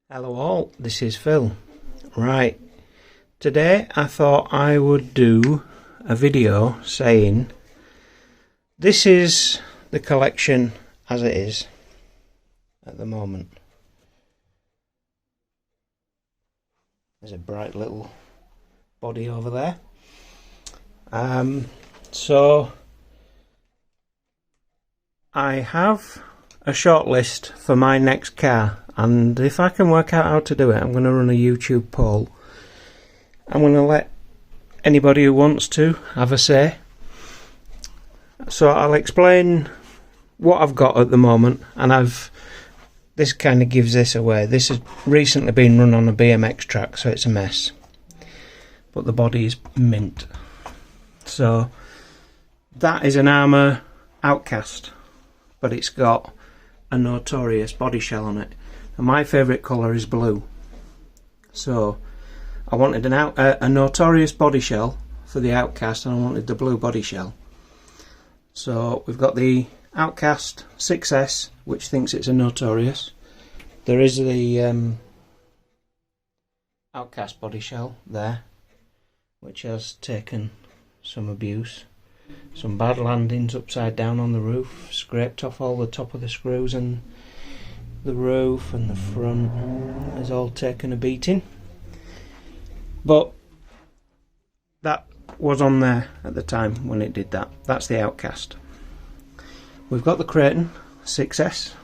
Hello all, this is Phil. Right, today I thought I would do a video saying this is the collection as it is at the moment. There's a bright little body over there. So I have a shortlist for my next car, and if I can work out how to do it, I'm going to run a YouTube poll. I'm going to let anybody who wants to have a say. So I'll explain what I've got at the moment, and this kind of gives this away. This has recently been run on a BMX track, so it's a mess, but the body is mint. So that is an Arrma Outcast, but it's got a Notorious body shell on it, and my favourite colour is blue, so I wanted a Notorious body shell for the Outcast, and I wanted the blue body shell. So we've got the Outcast 6S, which thinks it's a Notorious. There is the Outcast body shell there, which has taken some abuse. Some bad landings upside down on the roof, scraped off all the top of the screws, and the roof and the front has all taken a beating. But that was on there at the time when it did that. That's the Outcast. We've got the Creighton 6S.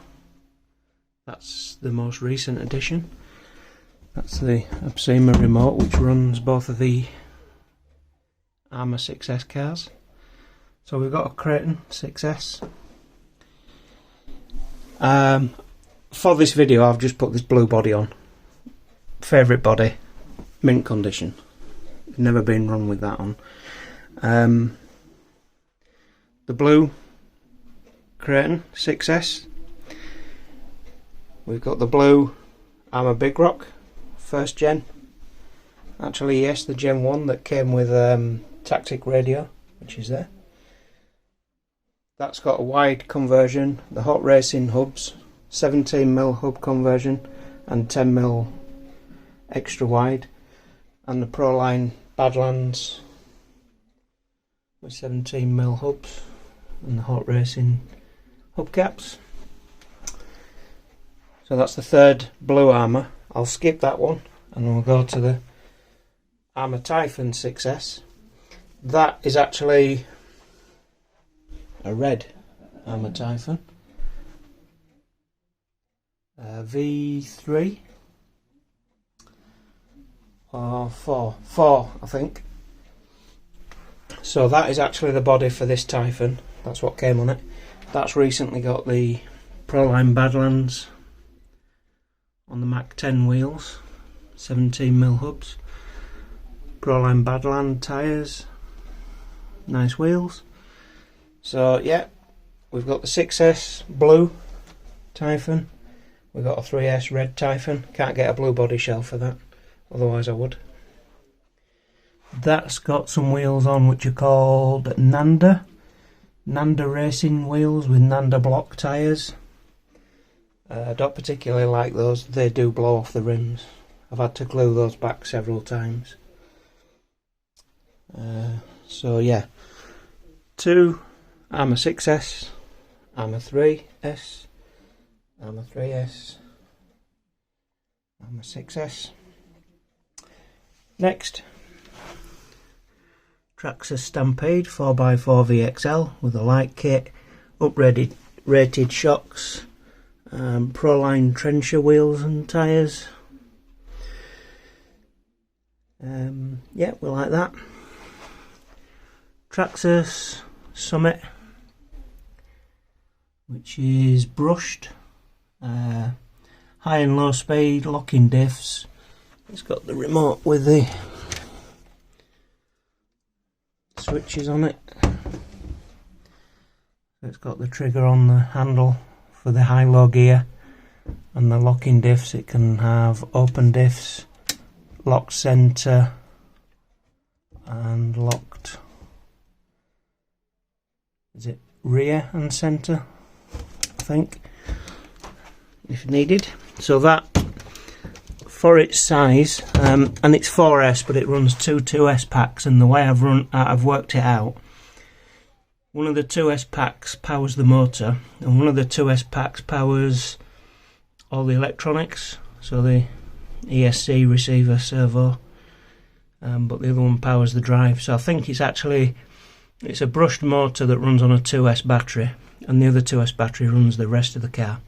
That's the most recent addition. That's the Absima remote, which runs both of the Arrma 6S cars. So we've got a Creighton 6S. For this video I've just put this blue body on. Favourite body, mint condition. Never been wrong with that on. The blue Creighton 6S. We've got the blue Arrma Big Rock, first gen. Actually yes, the Gen 1 that came with tactic radio, which is there. That's got a wide conversion, the hot racing hubs, 17mm hub conversion and 10mm extra wide, and the Proline Badlands with 17mm hubs and the hot racing hubcaps. So that's the third blue Arrma. I'll skip that one and we'll go to the Arrma Typhon 6S. That is actually a red Arrma Typhon, V3 or 4 I think. So that is actually the body for this Typhon. That's what came on it. That's recently got the Proline Badlands on the Mach 10 wheels, 17mm hubs, Proline Badland tyres, nice wheels. So yeah, we've got the 6S blue Typhon, we've got a 3S red Typhon. Can't get a blue body shell for that, otherwise I would. That's got some wheels on which are called Nanda racing wheels with Nanda block tyres. I don't particularly like those, they do blow off the rims. I've had to glue those back several times. So yeah, two Arrma 6S, Arrma 3S, Arrma 3S, Arrma 6S. Next, Traxxas Stampede 4x4 VXL with a light kit, rated shocks, Proline Trencher wheels and tyres. Yeah, we like that. Traxxas Summit, which is brushed, high and low speed locking diffs. It's got the remote with the switches on it. It's got the trigger on the handle for the high-low gear, and the locking diffs. It can have open diffs, locked centre, and locked, is it rear and centre, I think, if needed. So that for its size, and it's 4S, but it runs two 2S packs, and the way I've worked it out, one of the 2S packs powers the motor, and one of the 2S packs powers all the electronics, so the ESC, receiver, servo, but the other one powers the drive. So I think it's a brushed motor that runs on a 2S battery, and the other 2S battery runs the rest of the car.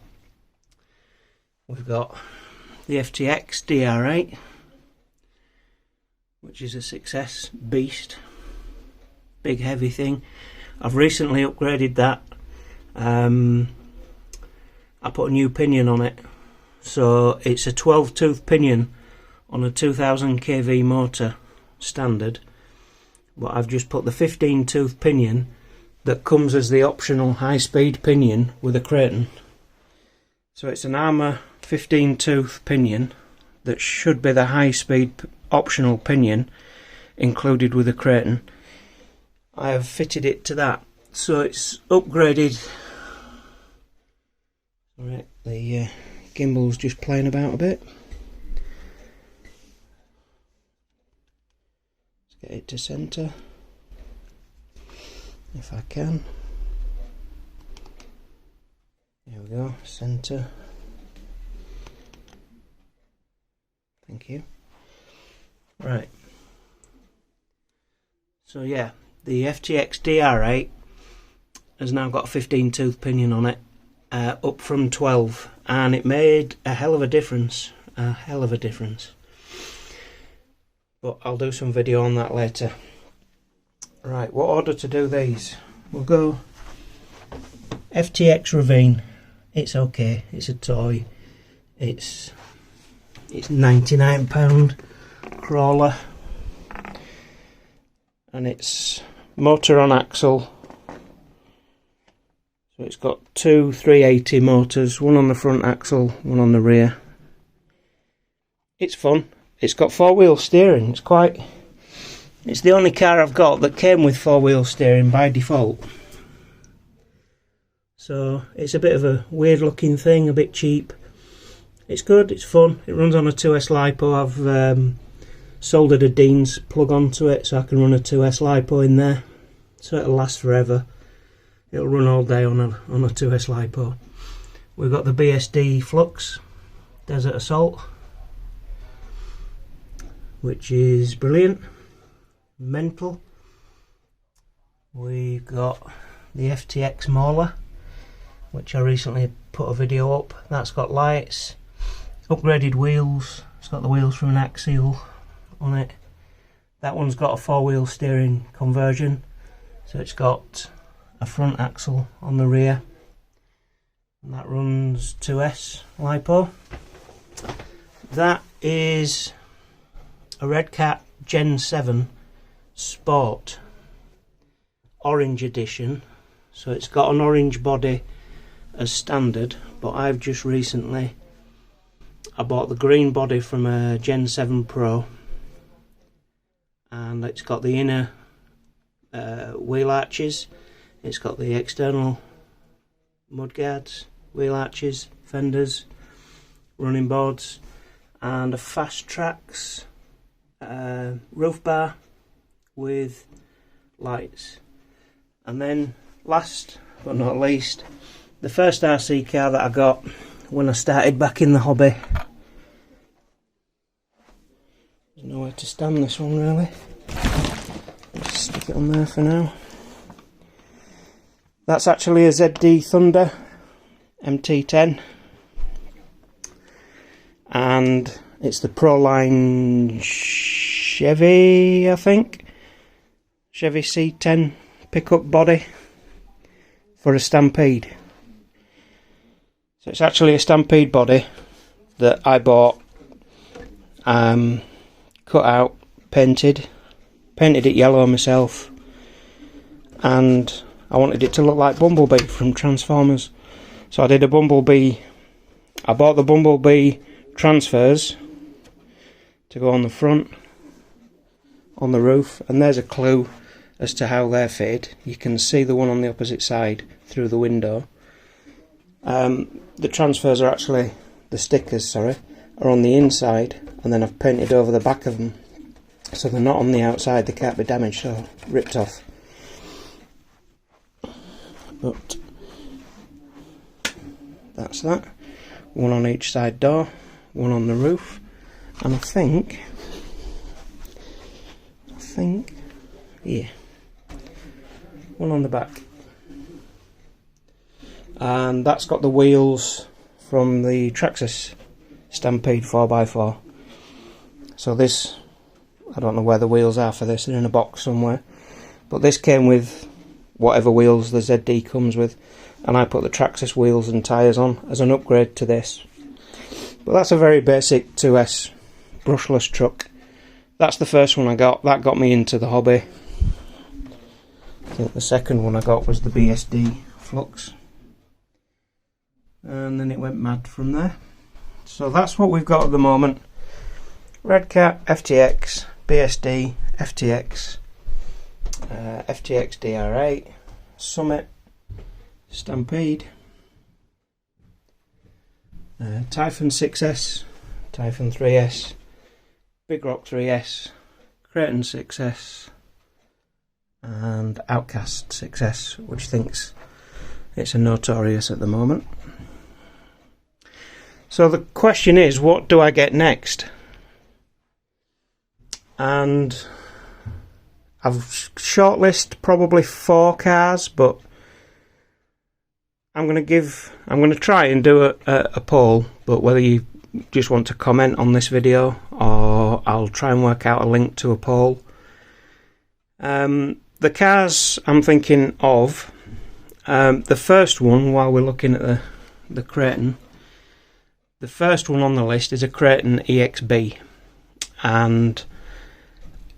We've got the FTX DR8, which is a 6S beast, big heavy thing. I've recently upgraded that. I put a new pinion on it, so it's a 12 tooth pinion on a 2000 kV motor standard, but I've just put the 15 tooth pinion that comes as the optional high speed pinion with a Kraton. So it's an Arrma 15 tooth pinion that should be the high speed optional pinion included with a Kraton. I have fitted it to that, so it's upgraded. Right, the gimbal's just playing about a bit. Let's get it to centre if I can. There we go, centre. Thank you. Right. So yeah, the FTX DR8 has now got a 15 tooth pinion on it, up from 12, and it made a hell of a difference. But I'll do some video on that later. Right, what order to do these? We'll go FTX Ravine. It's okay, it's a toy. It's £99 crawler, and it's motor on axle. So it's got two 380 motors, one on the front axle, one on the rear. It's fun. It's got four-wheel steering. It's the only car I've got that came with four-wheel steering by default. So it's a bit of a weird looking thing, a bit cheap. It's good, it's fun. It runs on a 2S LiPo. I've soldered a Dean's plug onto it so I can run a 2S LiPo in there. So it'll last forever. It'll run all day on a 2S LiPo. We've got the BSD Flux Desert Assault, which is brilliant, mental. We've got the FTX Mauler, which I recently put a video up. That's got lights, upgraded wheels. It's got the wheels from an Axial on it. That one's got a four-wheel steering conversion, so it's got a front axle on the rear, and that runs 2S LiPo. That is a Red Cat Gen 7 Sport Orange Edition, so it's got an orange body as standard, but I've just recently I bought the green body from a Gen 7 Pro, and it's got the inner wheel arches, it's got the external mudguards, wheel arches, fenders, running boards, and a Fast Traxxas roof bar with lights. And then last but not least, the first RC car that I got when I started back in the hobby. There's nowhere to stand this one really. Let's stick it on there for now. That's actually a ZD Thunder MT10, and it's the Proline Chevy, I think, Chevy C10 pickup body for a Stampede. So it's actually a Stampede body that I bought, cut out, painted it yellow myself, and I wanted it to look like Bumblebee from Transformers. So I did a Bumblebee. I bought the Bumblebee transfers to go on the front, on the roof, and there's a clue as to how they're fitted. You can see the one on the opposite side through the window. The transfers are actually, the stickers, sorry, are on the inside, and then I've painted over the back of them so they're not on the outside, they can't be damaged or ripped off. But that's that. One on each side door, one on the roof, and I think yeah, one on the back. And that's got the wheels from the Traxxas Stampede 4x4. So this, I don't know where the wheels are for this, they're in a box somewhere, but this came with whatever wheels the ZD comes with, and I put the Traxxas wheels and tyres on as an upgrade to this. But that's a very basic 2S brushless truck. That's the first one I got, that got me into the hobby. I think the second one I got was the BSD Flux, and then it went mad from there. So that's what we've got at the moment. Redcat, FTX, BSD, FTX, FTX DR8, Summit, Stampede, Typhon 6S, Typhon 3S, Big Rock 3S, Creighton 6S, and Outcast 6S, which thinks it's a Notorious at the moment. So the question is, what do I get next? And I've shortlisted probably 4 cars, but I'm going to try and do a poll, but whether you just want to comment on this video or I'll try and work out a link to a poll. The cars I'm thinking of, the first one, while we're looking at the Creighton, the first one on the list is a Creighton EXB, and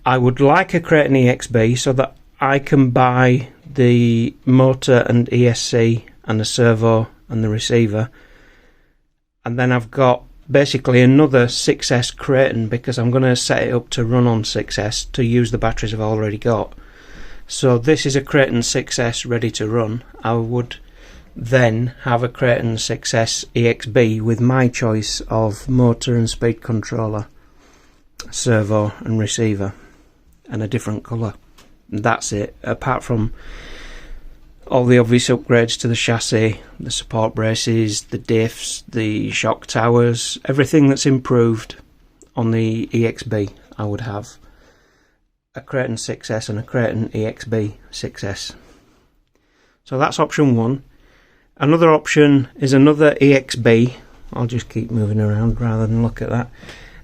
I would like a Creighton EXB so that I can buy the motor and ESC and the servo and the receiver, and then I've got basically another 6S Creighton because I'm going to set it up to run on 6S to use the batteries I've already got. So this is a Creighton 6S ready to run. I would then have a Creighton 6S EXB with my choice of motor and speed controller, servo and receiver, and a different colour. That's it, apart from all the obvious upgrades to the chassis, the support braces, the diffs, the shock towers, everything that's improved on the EXB. I would have a Creighton 6S and a Creighton EXB 6S. So that's option 1. Another option is another EXB. I'll just keep moving around rather than look at that.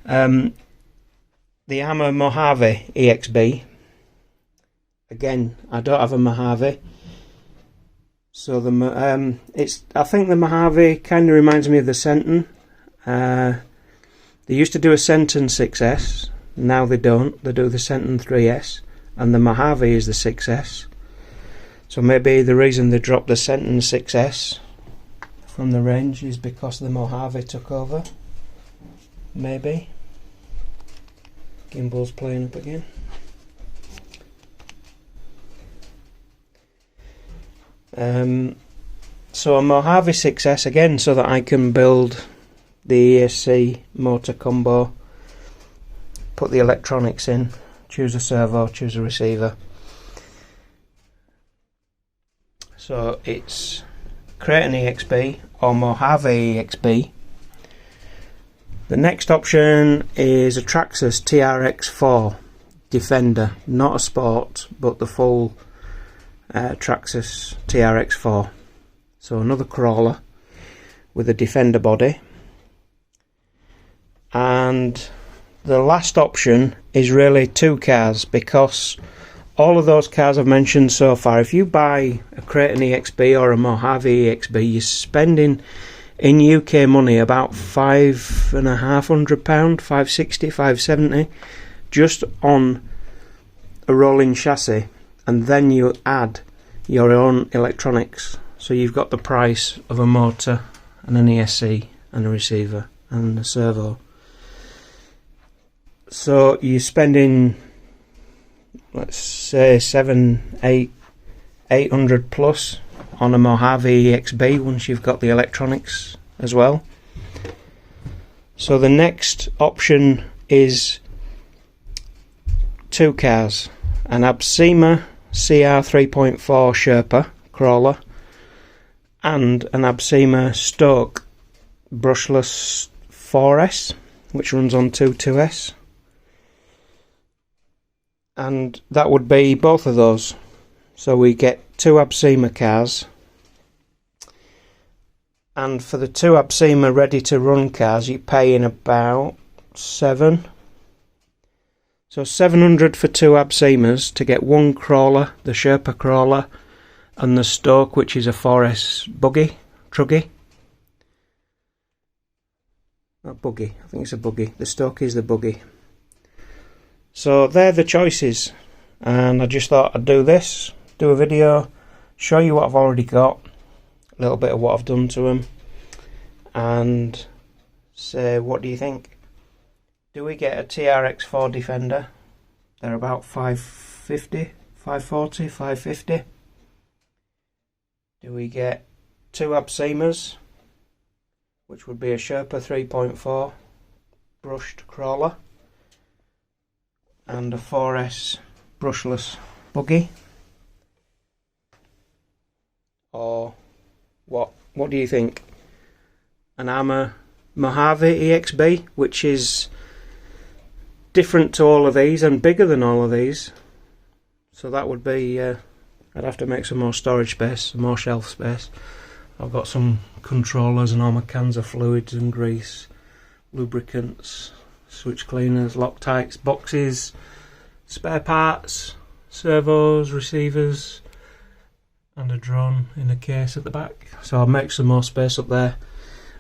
The Arrma Mojave EXB. Again, I don't have a Mojave. So I think the Mojave kind of reminds me of the Senton. They used to do a Senton 6S. Now they don't. They do the Senton 3S, and the Mojave is the 6S. So maybe the reason they dropped the Senton 6S from the range is because the Mojave took over. Maybe. Gimbal's playing up again. So a Mojave 6S again, so that I can build the ESC motor combo, put the electronics in, choose a servo, choose a receiver. So it's Creighton EXB or Mojave EXB. The next option is a Traxxas TRX4 Defender, not a Sport, but the full Traxxas TRX4. So another crawler with a Defender body. And the last option is really 2 cars, because all of those cars I've mentioned so far, if you buy a Creighton EXB or a Mojave EXB, you're spending in UK money about £550, £560, £570 just on a rolling chassis, and then you add your own electronics. So you've got the price of a motor and an ESC and a receiver and a servo. So you're spending, let's say, £800 plus on a Mojave EXB once you've got the electronics as well. So the next option is two cars, an Absima CR 3.4 Sherpa crawler and an Absima Stoke brushless 4S, which runs on 2.2S, and that would be both of those. So we get two Absima cars, and for the two Absima ready to run cars you're paying about so 700 for two Absimas to get one crawler, the Sherpa crawler, and the Stoke, which is a 4S truggy. Not buggy, I think it's a buggy. The Stoke is the buggy. So they're the choices, and I just thought I'd do a video, show you what I've already got, a little bit of what I've done to them, and say, what do you think? Do we get a TRX4 Defender? They're about 550, 540, 550. Do we get two Absimas, which would be a Sherpa 3.4 brushed crawler and a 4S brushless buggy? Or what do you think? An Arrma Mojave EXB, which is different to all of these and bigger than all of these, so that would be I'd have to make some more storage space, some more shelf space. I've got some controllers and all my cans of fluids and grease, lubricants, switch cleaners, Loctites, boxes, spare parts, servos, receivers, and a drone in a case at the back, so I'll make some more space up there.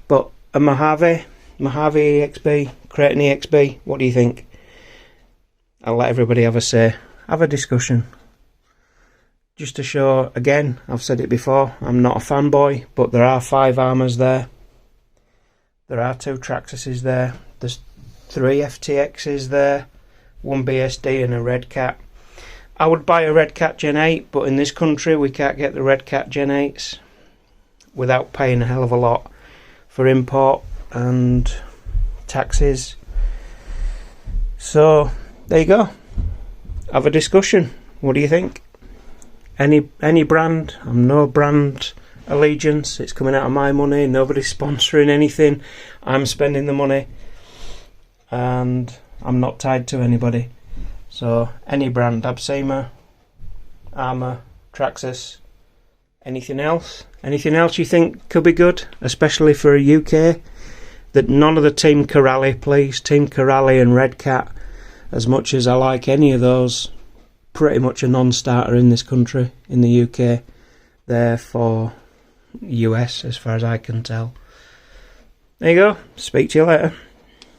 But a Mojave EXB, Creighton EXB, what do you think? I'll let everybody have a say, have a discussion. Just to show, again, I've said it before, I'm not a fanboy, but there are 5 Arrmas there. There are 2 Traxxas there. There's 3 FTXs there, 1 BSD and a Red Cat. I would buy a Red Cat Gen 8, but in this country we can't get the Red Cat Gen 8s without paying a hell of a lot for import and taxes. So there you go, have a discussion. What do you think? Any brand, I'm no brand allegiance, it's coming out of my money, nobody's sponsoring anything, I'm spending the money and I'm not tied to anybody. So any brand, Absima, Arrma, Traxxas, anything else you think could be good, especially for a UK? That none of the Team Corrali, please, Team Corrali and Red Cat, as much as I like any of those, pretty much a non-starter in this country, in the UK. They're for US as far as I can tell. There you go, speak to you later.